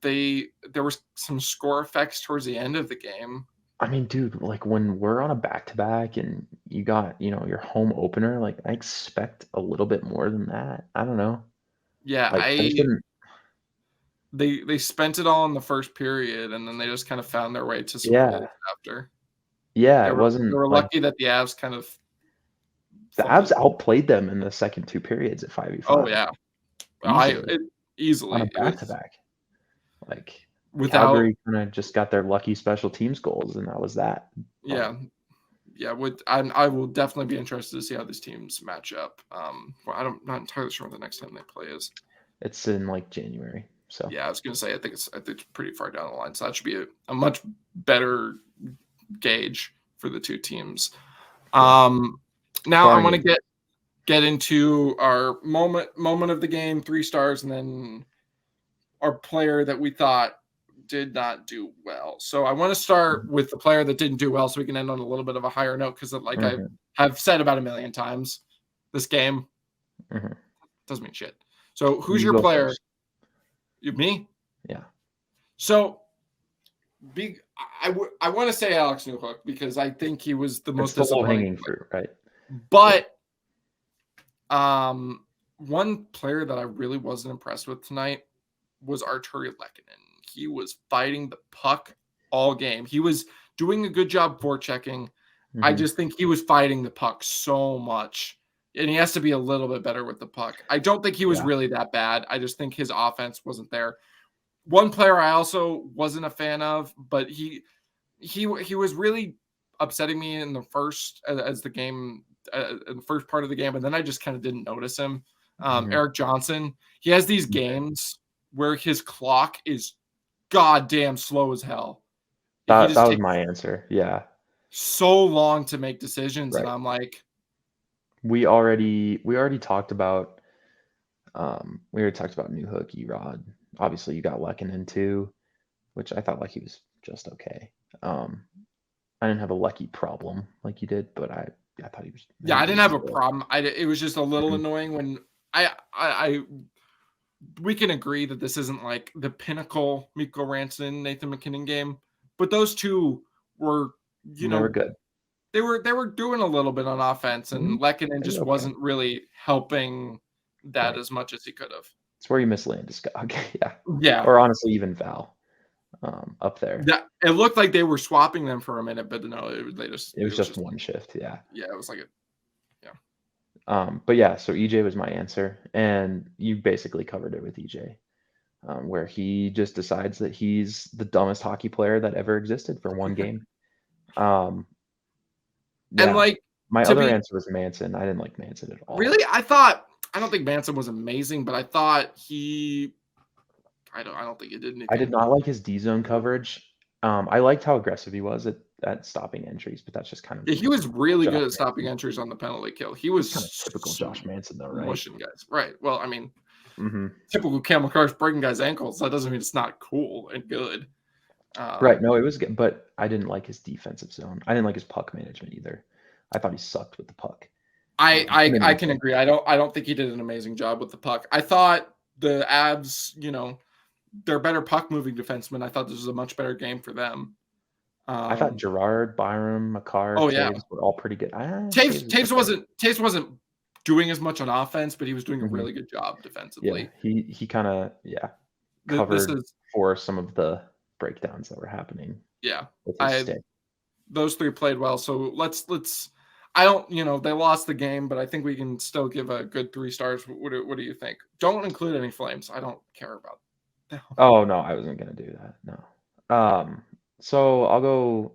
there was some score effects towards the end of the game. I mean, dude, like when we're on a back-to-back and you got, your home opener, like I expect a little bit more than that. I don't know. Yeah, Like I just didn't. they spent it all in the first period, and then they just kind of found their way to some Yeah, goals after. yeah, They it were they wasn't were like lucky that the Avs kind of the Avs fumbled. outplayed them in the second two periods at Oh 5v5 yeah, easily on a easily it was back-to-back. Like without. Calgary kind of just got their lucky special teams goals, and that was that. But Yeah, yeah. I will definitely be interested to see how these teams match up. Well, not entirely sure when the next time they play is. it's in like January, so Yeah, I was gonna say I think it's pretty far down the line, so that should be a much better gauge for the two teams. yeah, Now I barring want to it. get into our moment of the game, 3 stars, and then our player that we thought did not do well. So I want to start with the player that didn't do well, so we can end on a little bit of a higher note because, like I Mhm, have said about a million times, this game mhm. doesn't mean shit. So who's You your go player? first. You me? Yeah. So big. I want to say Alex Newhook because I think he was the It's most the disappointing low-hanging player. fruit, right? Yeah. But one player that I really wasn't impressed with tonight was Arturi Lehkonen. He was fighting the puck all game. He was doing a good job forechecking. I Mhm. just think he was fighting the puck so much. And he has to be a little bit better with the puck. I don't think he was Yeah. really that bad. I just think his offense wasn't there. One player I also wasn't a fan of, but he was really upsetting me in the first as the game in the first part of the game, and then I just kind of didn't notice him. Mhm. Eric Johnson, he has these Okay. games where his clock is goddamn slow as hell. He That just was takes my answer. Yeah. so long to make decisions, and Right. I'm like, We already talked about Newhook, Erod. Obviously, you got Lehkonen too, which I thought like he was just okay. Um, I didn't have a Lucky problem like you did, but I thought I yeah, think I he didn't was have a solid. problem. It was just a little Mhm. annoying when I we can agree that this isn't like the pinnacle Mikko Ranson, Nathan McKinnon game, but those two were, you They were know, good. they were doing a little bit on offense, Mhm. and Lehkonen They were just okay. wasn't really helping that Right. as much as he could have. It's where you miss Landeskog. Yeah. Yeah, Or honestly, even Val up there. that it looked like they were swapping them for a minute, but no, It it was was just just one shift. Yeah. yeah, it was like a yeah. But yeah, so EJ was my answer, and you basically covered it with EJ, where he just decides that he's the dumbest hockey player that ever existed for one game. Um, And yeah, like my to other be answer was Manson. I didn't like Manson at all. really, I don't think Manson was amazing, but I thought I don't think he did I did anything. not like his D zone coverage. I liked how aggressive he was at stopping entries, but that's just kind of Yeah, he was really Josh good at stopping Manson. entries on the penalty kill. He It's kind of typical was Josh Manson, though, right? mushing guys. Right. Well, I mean, Hmm. typical Camel Crush breaking guys' ankles. That doesn't mean it's not cool and good. Right. Um, No, it was good, but I didn't like his defensive zone. I didn't like his puck management either. I thought he sucked with the puck. Him and I can Ethan. agree. I don't think he did an amazing job with the puck. I thought the Abs, they're better puck moving defensemen. I thought this was a much better game for them. I thought Um, Gerard, Byram, Makar, oh yeah, Taves were all pretty good. Taves was okay. Taves wasn't doing as much on offense, but he was doing a Hmm. really good job Yeah, defensively. he kind of This covered is for some of the breakdowns that were happening yeah. with his I stick. those three played well. So let's. I don't, they lost the game, but I think we can still give a good 3 stars. What do you think? Don't include any flames. I don't care about them. Oh no, I wasn't gonna do that. No. So I'll go.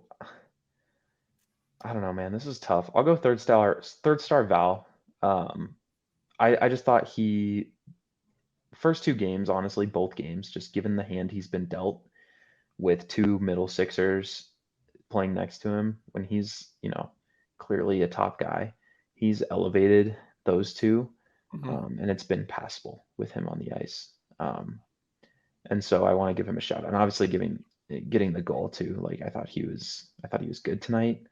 I don't know, man. This is tough. I'll go third star. Third star Val. Um, I just thought first two games, honestly, both games, just given the hand he's been dealt with two middle sixers playing next to him when he's, clearly a top guy, he's elevated those two, Mhm. and it's been passable with him on the ice. And so I want to give him a shout out. And obviously getting the goal too. Like I thought he was good tonight.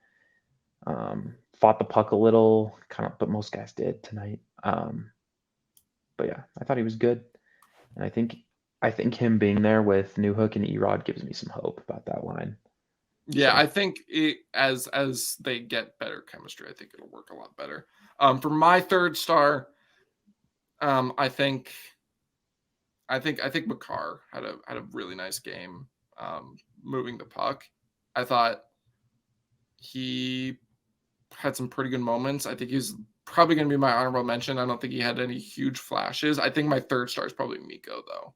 Fought the puck a little, kind of, but most guys did tonight. But yeah, I thought he was good. And I think I think him being there with Newhook and Erod gives me some hope about that line. Yeah, So I think as they get better chemistry, I think it'll work a lot better. For my third star, I think Makar had a really nice game, moving the puck. I thought he had some pretty good moments. I think he's probably going to be my honorable mention. I don't think he had any huge flashes. I think my third star is probably Miko though.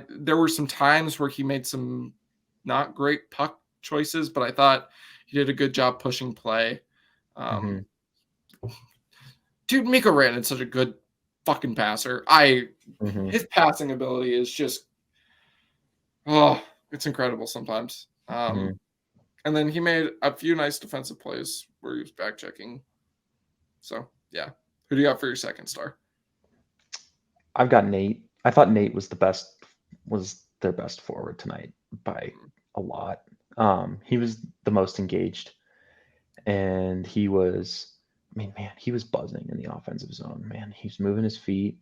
There were some times where he made some not great puck choices, but I thought he did a good job pushing play. mhm, Um, Dude, Miko Rantanen's such a good fucking passer. mhm, His passing ability is just it's incredible sometimes. mhm. And then he made a few nice defensive plays where he was back checking. So yeah, who do you got for your second star? I've got Nate. I thought Nate was their best forward tonight by a lot. He was the most engaged, and he was. I mean, man, he was buzzing in the offensive zone. Man, he's moving his feet.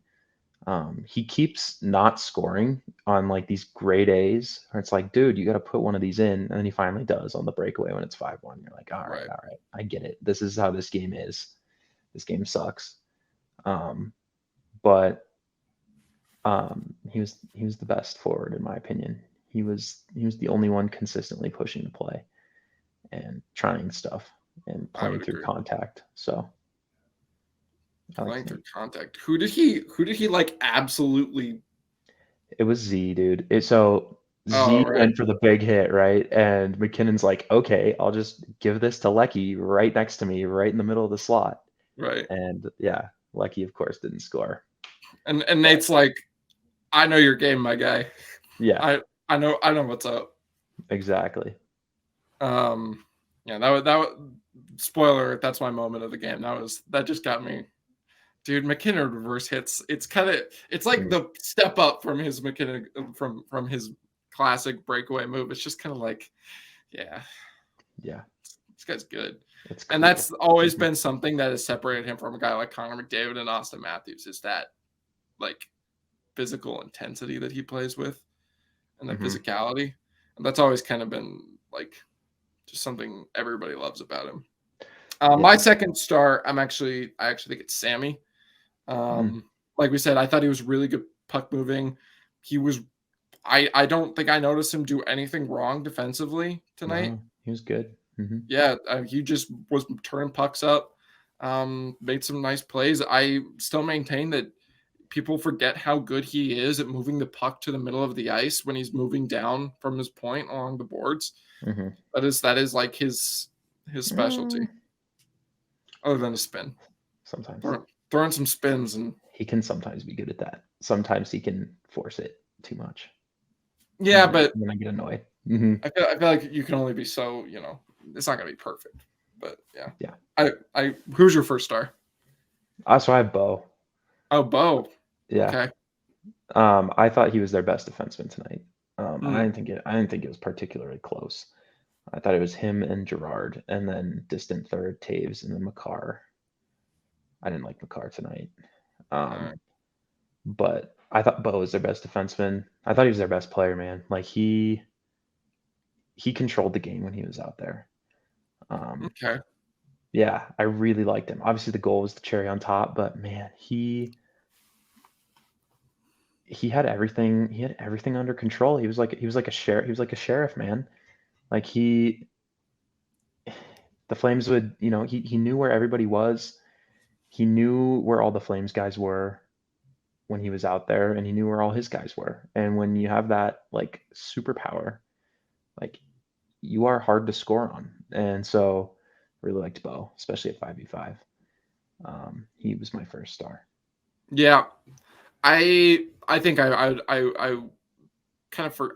He keeps not scoring on like these grade A's, where it's like, dude, you got to put one of these in, and then he finally does on the breakaway when it's 5-1. You're like, Right. all right, I get it. This is how this game is. This game sucks. Um, but he was the best forward in my opinion. He was the only one consistently pushing the play and trying stuff and I playing would through agree. contact. So I Playing like through Nate. contact. Who did he like absolutely? It was Z, dude. So Oh, Z right. went for the big hit, right? And McKinnon's like, okay, I'll just give this to Lecky right next to me, right in the middle of the slot. Right. And yeah, Lecky, of course, didn't score. And But Nate's like, I know your game, my guy. yeah, I know what's up. exactly. Um yeah, that was spoiler, that's my moment of the game. That just got me. Dude, McKinnon reverse hits. It's like Mm, the step up from his McKinnon from his classic breakaway move. It's just kind of like, yeah, yeah, this guy's good. it's And cool. that's always Mhm, been something that has separated him from a guy like Connor McDavid and Austin Matthews is that like physical intensity that he plays with and that mhm. physicality. And that's always kind of been like just something everybody loves about him. My Yeah. second star, I actually think it's Sammy. Mm. Like we said, I thought he was really good puck moving. He was. I don't think I noticed him do anything wrong defensively tonight. No, he was good. Mhm, Yeah, he just was turning pucks up, made some nice plays. I still maintain that people forget how good he is at moving the puck to the middle of the ice when he's moving down from his point along the boards. mhm. That is like his specialty, Mm, other than a spin. sometimes. Throwing some spins and He can sometimes be good at that. Sometimes he can force it too much, and yeah, but then I get annoyed. Mhm. I feel like you can only be so, it's not gonna be perfect. But yeah. Yeah. Who's your first star? So I have Bo. Oh, Bo. Yeah. Okay. I thought he was their best defenseman tonight. I Mm, didn't think it was particularly close. I thought it was him and Gerard, and then distant third Taves, and then Makar. I didn't like Makar tonight. all right. Um, but I thought Bo was their best defenseman. I thought he was their best player, man. Like he controlled the game when he was out there. Um, Okay. yeah, I really liked him. Obviously, the goal was the cherry on top, but man, he had everything. He had everything under control. He was like a sheriff. He was like a sheriff, man. Like the Flames would, he knew where everybody was. He knew where all the Flames guys were when he was out there, and he knew where all his guys were. And when you have that like superpower, like you are hard to score on. And so really liked Bo, especially at 5v5. He was my first star. Yeah. I think I kind of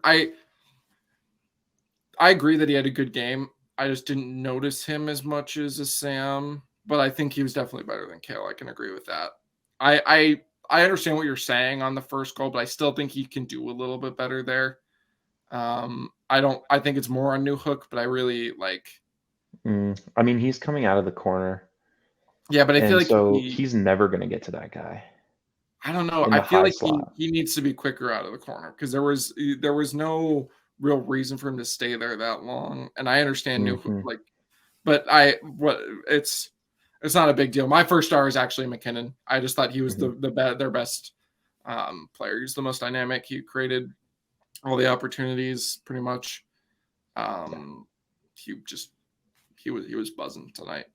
I agree that he had a good game. I just didn't notice him as much as a Sam, but I think he was definitely better than Kale. I can agree with that. I understand what you're saying on the first goal, but I still think he can do a little bit better there. I don't. I think it's more on New Hook, but I really like. I mean, he's coming out of the corner, Yeah, but I feel and like so he's never going to get to that guy. I don't know. in I the feel high like slot. he needs to be quicker out of the corner because there was no real reason for him to stay there that long. And I understand new Hmm. like, but it's not a big deal. My first star is actually McKinnon. I just thought he was Hmm. their best player. He's the most dynamic. He created all the opportunities pretty much. Yeah. Um, he just he was buzzing tonight.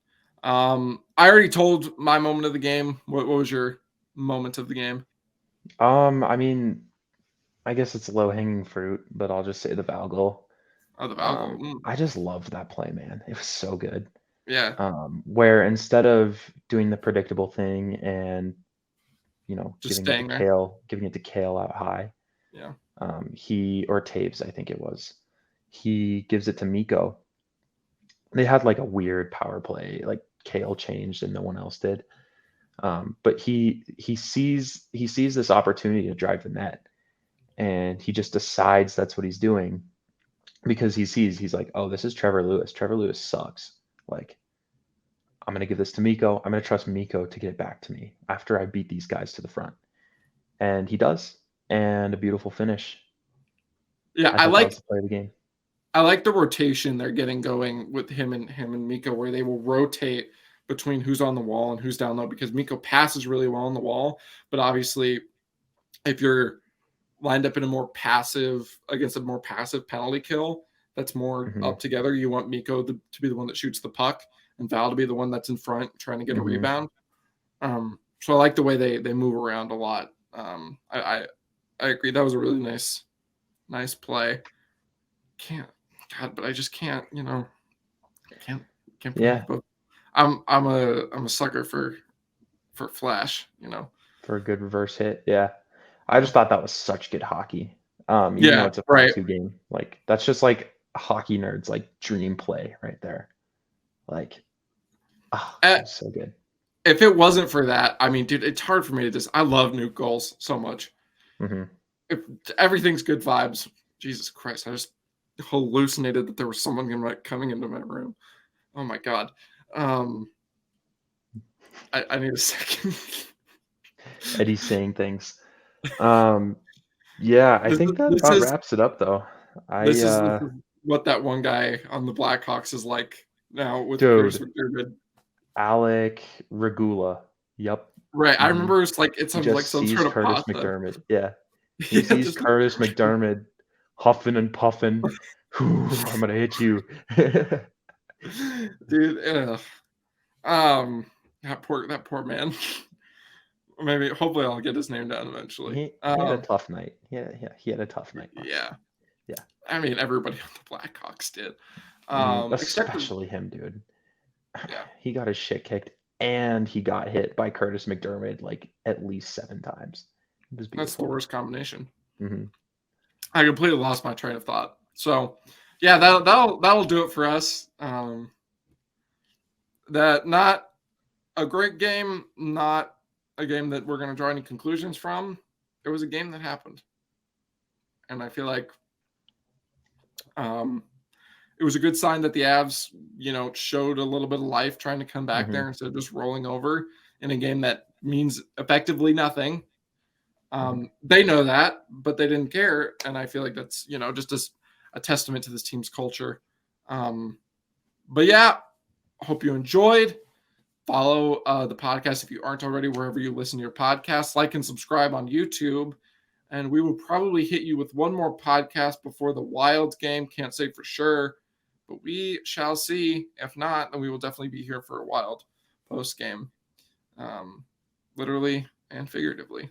I already told my moment of the game. What was your moment of the game? I mean, I guess it's low hanging fruit, but I'll just say the Val goal. Oh, the Valgo. I just loved that play, man. It was so good. Yeah, Where instead of doing the predictable thing and just staying there. Giving it to Kale out high, Yeah, he or Taves, I think it was, he gives it to Miko. They had like a weird power play, like Kale changed and no one else did. But he sees this opportunity to drive the net, and he just decides that's what he's doing because he's like, oh, this is Trevor Lewis. Trevor Lewis sucks. Like, I'm gonna give this to Miko. I'm gonna trust Miko to get it back to me after I beat these guys to the front, and he does, and a beautiful finish. yeah. I thought that was the play of the game. I like the rotation they're getting going with him and Miko, where they will rotate between who's on the wall and who's down low because Miko passes really well on the wall, but obviously if you're lined up in a more passive against a more passive penalty kill that's more Hmm. up together. You want Miko to be the one that shoots the puck and Val to be the one that's in front trying to get a Hmm. rebound. So I like the way they move around a lot. I agree. That was a really nice play. Can't God, but I just can't. Can't believe Yeah, both. I'm a sucker for Flash. for a good reverse hit. Yeah, I Yeah. just thought that was such good hockey. Even though Yeah. it's a Right. 5-2 game, like that's just like hockey nerds like dream play right there. Like, it Uh, was so good. if it wasn't for that, I mean, dude, it's hard for me to just. I love nuke goals so much. Hmm. If everything's good vibes, Jesus Christ, I just hallucinated that there was someone coming into my room. Oh my god. Um, I need a second. Eddie's saying things. Um, yeah, I this think that this about is wraps it up though. I this is what that one guy on the Blackhawks is like now with Curtis Dude, McDermott. Alec Regula. Yep. Right. I Hmm. remember it's like it He sounds like just some sees sort of Curtis pasta. McDermott. Yeah. He Yeah, sees just Curtis McDermott huffing and puffing. I'm gonna hit you. dude. Ugh. Um, that poor man. Maybe hopefully I'll get his name down eventually. He had a tough night. He had a tough night last Yeah. night. Yeah. I mean everybody on the Blackhawks did. Except for Especially him, dude. yeah, He got his shit kicked and he got hit by Curtis McDermott like at least 7 times. It was that's the beautiful. worst combination. Hmm. I completely lost my train of thought. So yeah, that'll do it for us. That not a great game, not a game that we're going to draw any conclusions from. It was a game that happened, and I feel like um, it was a good sign that the Avs, showed a little bit of life trying to come back Hmm. there instead of just rolling over in a game that means effectively nothing. Hmm. They know that, but they didn't care, and I feel like that's just a testament to this team's culture. Um, but yeah, hope you enjoyed. Follow the podcast if you aren't already, wherever you listen to your podcasts. Like and subscribe on YouTube. And we will probably hit you with one more podcast before the Wild game. Can't say for sure, but we shall see. If not, then we will definitely be here for a Wild post game, literally and figuratively.